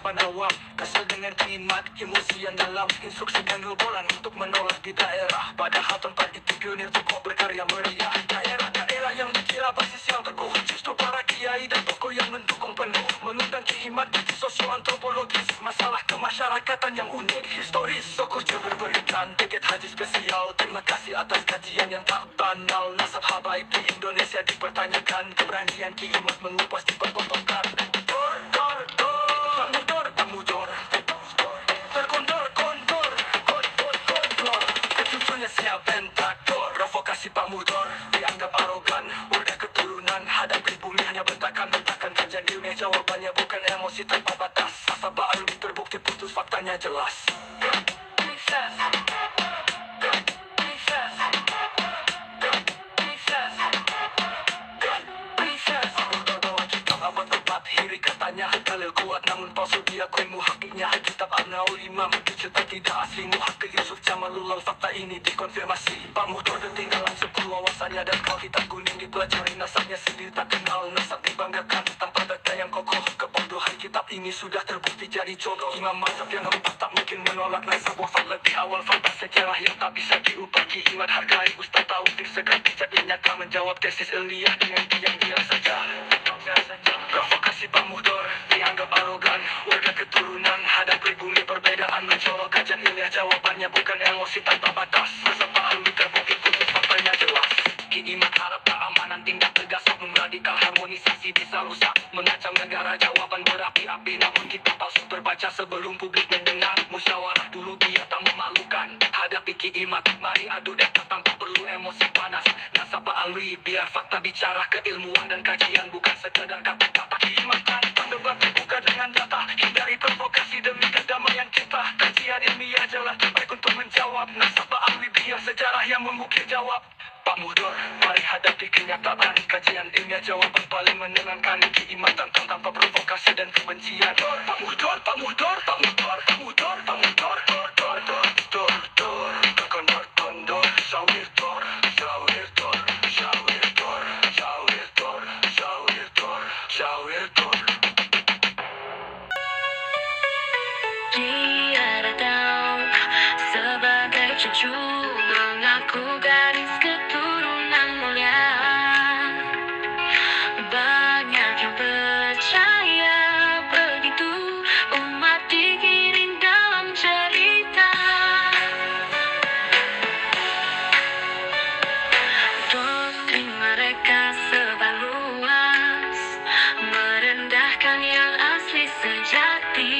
menawar. Kesal dengan kalimat emosi yang dalam, instruksi dan ngebolan untuk menolak di daerah. Padahal tempat itu pionir tokoh berkarya meriah. Daerah-daerah yang dikira basis yang teguh, justru para kiai dan tokoh yang mendukung penuh. Mengundang khidmat sosioantropologis, masalah kemasyarakatan yang unik historis. Tokoh Jember berikan tiket haji spesial. Terima kasih atas kajian yang tak banal. Nasab habaib di Indonesia dipertanyakan, keberanian Ki Imat mengupas dipertontonkan. Pamudor, terkondor, kecucunya siap pentaktor. Provokasi Pamudor dianggap arogan, warga keturunan hadap pribumi hanya bentakan kajian ilmiah. Jawabannya bukan emosi tanpa batas. Asal Alwi terbukti putus, faktanya jelas. Hiri katanya dalil kuat namun palsu diakui muhakiknya. Kitab Abnaul Imam dicetak tidak asli. Muhakik Yusuf Jamalullah, fakta ini dikonfirmasi. Pamudor ketinggalan sepuluh wawasannya, dan kalau kitab kuning dipelajari nasabnya sendiri tak kenal. Nasab dibanggakan tanpa data yang kokoh. Kebodohan kitab ini sudah terbukti jadi contoh. Imam mazhab yang keempat tak mungkin menolak nasab wafat lebih awal. Fakta sejarah yang tak bisa diubah. Ki Imat hargai Ustaz Taufik Segar jadi nyata menjawab tesis ilmiah dengan diam-diam saja. Provokasi Pamudor dianggap arogan, warga keturunan hadap pribumi perbedaan mencolok kajian ilmiah. Jawabannya bukan emosi tanpa batas. Nasab Alwi terbukti putus, faktanya jelas. Ki Imat harap keamanan tindak tegas, oknum radikal harmonisasi bisa rusak, mengancam negara. Jawaban berapi-api namun kita palsu terbaca sebelum publik mendengar. Musyawarah dulu biar tak memalukan. Hadapi Ki Imat, mari adu data tanpa perlu emosi panas. Nasab Alwi biar fakta bicara, keilmuan dan kajian bukan sekedar kata-kata. Ki Imat tanpa debat terbuka dengan data, hindari provokasi demi kedamaian kita. Kajian ilmiah jalan terbaik untuk menjawab. Nasab Alwi biar sejarah yang mengukir jawab. Pamudor, mari hadapi kenyataan. Kajian ilmiah jawaban paling menenangkan. Ki Imat tantang tanpa provokasi dan kebencian. Pamudor, terkondor, syawir tor. Dia datang sebagai cucu, mengaku garis keturunan mulia. Banyak yang percaya begitu, umat digiring dalam cerita. Doktrin mereka sebar luas, merendahkan yang asli sejati.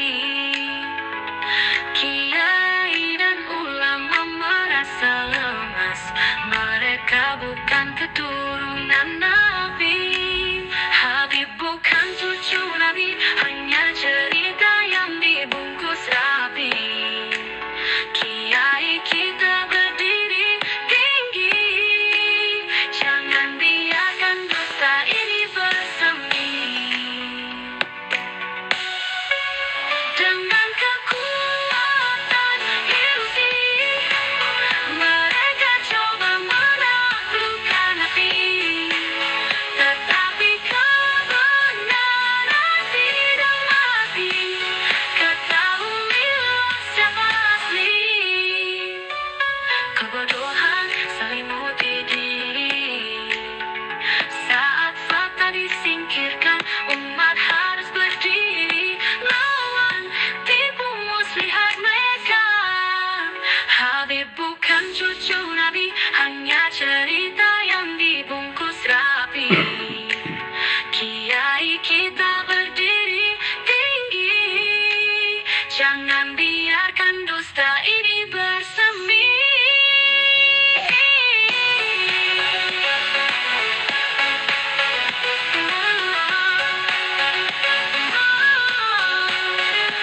Kiai dan ulama merasa lemas, mereka bukan keturunan Nabi. Habib bukan cucu Nabi, hanya cerita yang dibungkus rapi. Kiai kita berdiri tinggi, jangan biarkan dusta ini bersemi. Dengan kekuatan ilusi, mereka coba menaklukkan hati. Tetapi kebenaran tidak mati, ketahuilah siapa asli. Kebodohan selimuti diri, saat fakta disingkirkan, umat harus berdiri lawan tipu muslihat mereka. Habib bukan cucu Nabi, hanya cerita yang dibungkus rapi. Kiai kita berdiri tinggi, jangan biarkan dusta ini bersemi.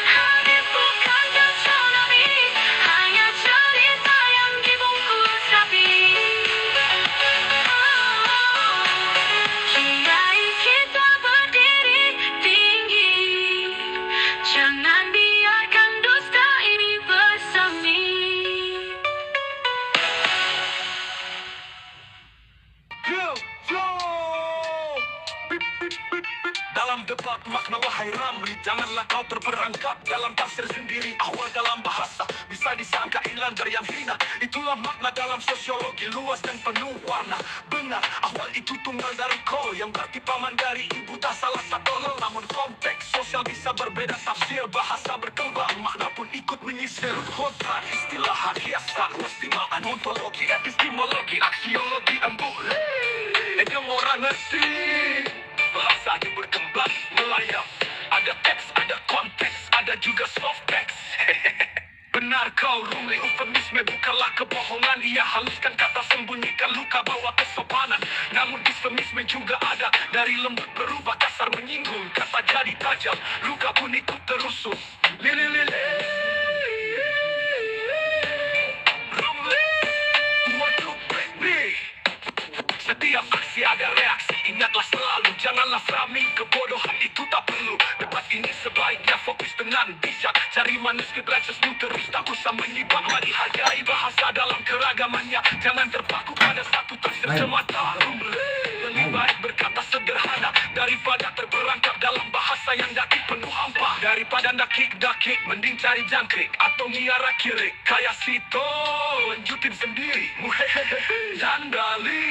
Habib bukan cucu Nabi, hanya cerita yang dibungkus rapi. Kiai kita berdiri tinggi, jangan biarkan Janganlah kau terperangkap dalam tafsir sendiri. Ahwal dalam bahasa bisa disangka inlander yang hina. Itulah makna dalam sosiologi luas dan penuh warna. Benar, ahwal itu tunggal dari kol, yang berarti paman dari ibu, tak salah satu lo. Namun konteks sosial bisa berbeda tafsir, bahasa berkembang, makna pun ikut menyisir. Kodrat, istilah hiasan, istimewa ontologi, epistemologi, aksiologi, embule. Yang orang ngerti bahasanya berkembang, melayang. Ada teks, ada konteks, ada juga soft text. Benar kau Rumli, eufemisme bukanlah kebohongan. Ia haluskan kata, sembunyikan luka, bawa kesopanan. Namun eufemisme juga ada, dari lembut berubah kasar menyinggung. Kata jadi tajam, luka pun ikut terusuk. Lililile Rumli, what to break me. Setiap aksi ada reaksi, ingatlah selalu. Janganlah framing kebodohan itu tak perlu. Debat ini sebaiknya fokus dengan bijak. Cari manuskrip Lexus terus, tak usah menyibak. Mari hargai bahasa dalam keragamannya. Jangan terpaku pada satu tafsir semata. Lebih baik berkata sederhana daripada terperangkap dalam bahasa yang dakik penuh hampa. Daripada dakik-dakik, mending cari jangkrik atau miara kirik. Kayak Sito, lanjutin sendiri. Muhehehe, jandali.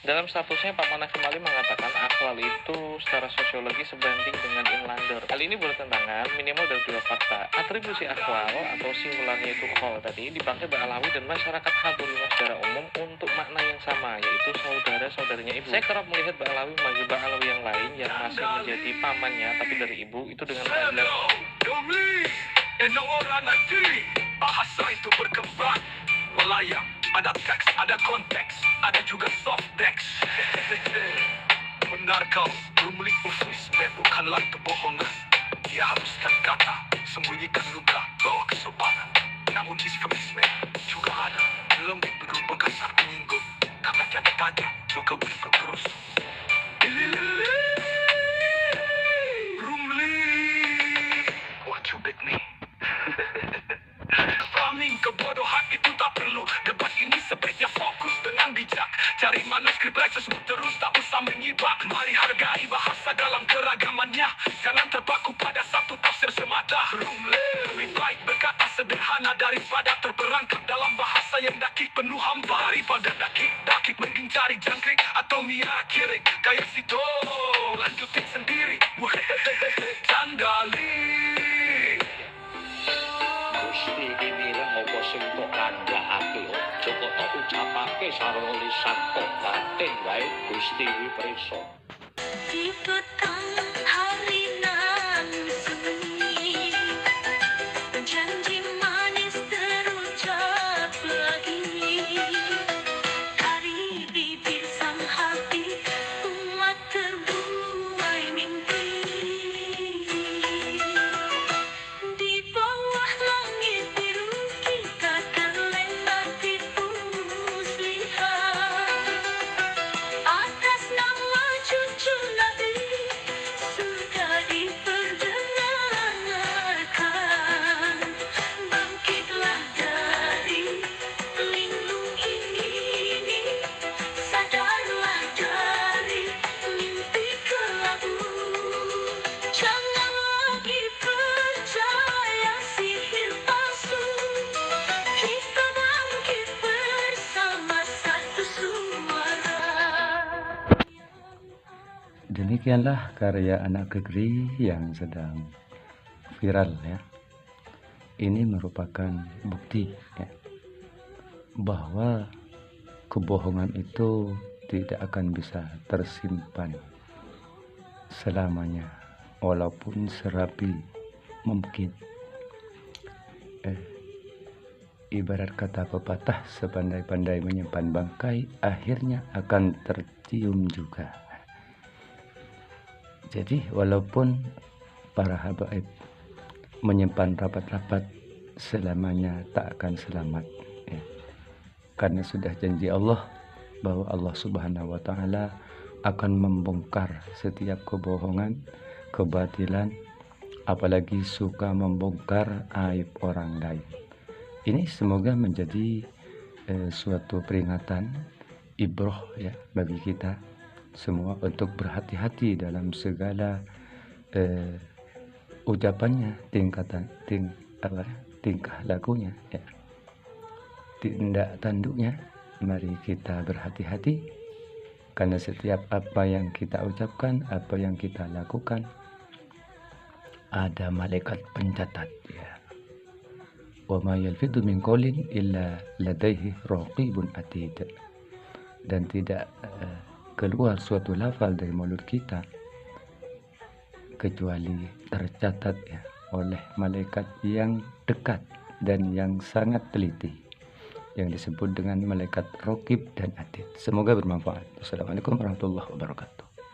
Dalam statusnya, Pak Mana kembali mengatakan akwal itu secara sosiologi sebanding dengan inlander. Hal ini bertentangan minimal dari dua fakta. Atribusi akwal atau singularnya itu kol tadi dipakai Mbak Alawi dan masyarakat Hadulimah secara umum untuk makna yang sama, yaitu saudara-saudaranya ibu. Saya kerap melihat Mbak Alawi memanggil Mbak Alawi yang lain yang masih menjadi pamannya tapi dari ibu itu dengan panggilan bahasa itu berkembang, melayang. Ada teks, ada konteks, ada juga soft text. Benar kau, Rumli, eufemisme bukanlah kebohongan. Dia haruskan kata, sembunyikan luka, bawa kesopanan. Namun eufemisme juga ada, lembut berubah kasar menyinggung. Kata jadi tajam, luka berikut terus. Rumli, what you bet me? Framing kebodohan itu tak perlu. Debat ini sebaiknya fokus dengan bijak. Cari manuskrip Lexus terus, tak usah menyibak. Mari hargai bahasa dalam keragamannya. Jangan terpaku pada satu tafsir semata. Rumli, lebih baik berkata sederhana daripada terperangkap dalam bahasa yang dakik penuh hampa. Daripada dakik, mending cari jangkrik atau miara kirik. Kayak Sito, lanjutin sendiri. Wehehehe, jandali. Gusti gimilang apa sing tok kandhakake aja kok tak ucapake sarana lisan tok batin wae Gusti wiprisa. Di petang hari nan sunyi, janji manis terucap lagi dari bibir sang hati, umat terbuai mimpi. Di bawah langit biru kita terlena tipu muslihat. Atas nama cucu Nabi sudah diperdengarkan. Bangkitlah dari linglung ini, sadarlah dari mimpi kelabu. Jangan lagi percaya sihir palsu. Kita bangkit bersama satu suara. Demikianlah karya anak negeri yang sedang viral ya. Ini merupakan bukti ya, bahwa kebohongan itu tidak akan bisa tersimpan selamanya, walaupun serapi mungkin. Ibarat kata pepatah, sepandai-pandai menyimpan bangkai, akhirnya akan tercium juga. Jadi walaupun para habaib menyimpan rapat-rapat, selamanya tak akan selamat ya. Karena sudah janji Allah bahwa Allah Subhanahu wa Ta'ala akan membongkar setiap kebohongan, kebatilan, apalagi suka membongkar aib orang lain. Ini semoga menjadi suatu peringatan, ibroh ya bagi kita semua untuk berhati-hati dalam segala ucapannya, tingkah lakunya, ya, tindak tanduknya. Mari kita berhati-hati, karena setiap apa yang kita ucapkan, apa yang kita lakukan, ada malaikat pencatat, ya. Wa ma yalfidu min qawlin illa ladaihi raqibun atid. Dan tidak keluar suatu lafal dari mulut kita kecuali tercatat, ya, oleh malaikat yang dekat dan yang sangat teliti, yang disebut dengan malaikat raqib dan atid. Semoga bermanfaat. Assalamualaikum warahmatullahi wabarakatuh.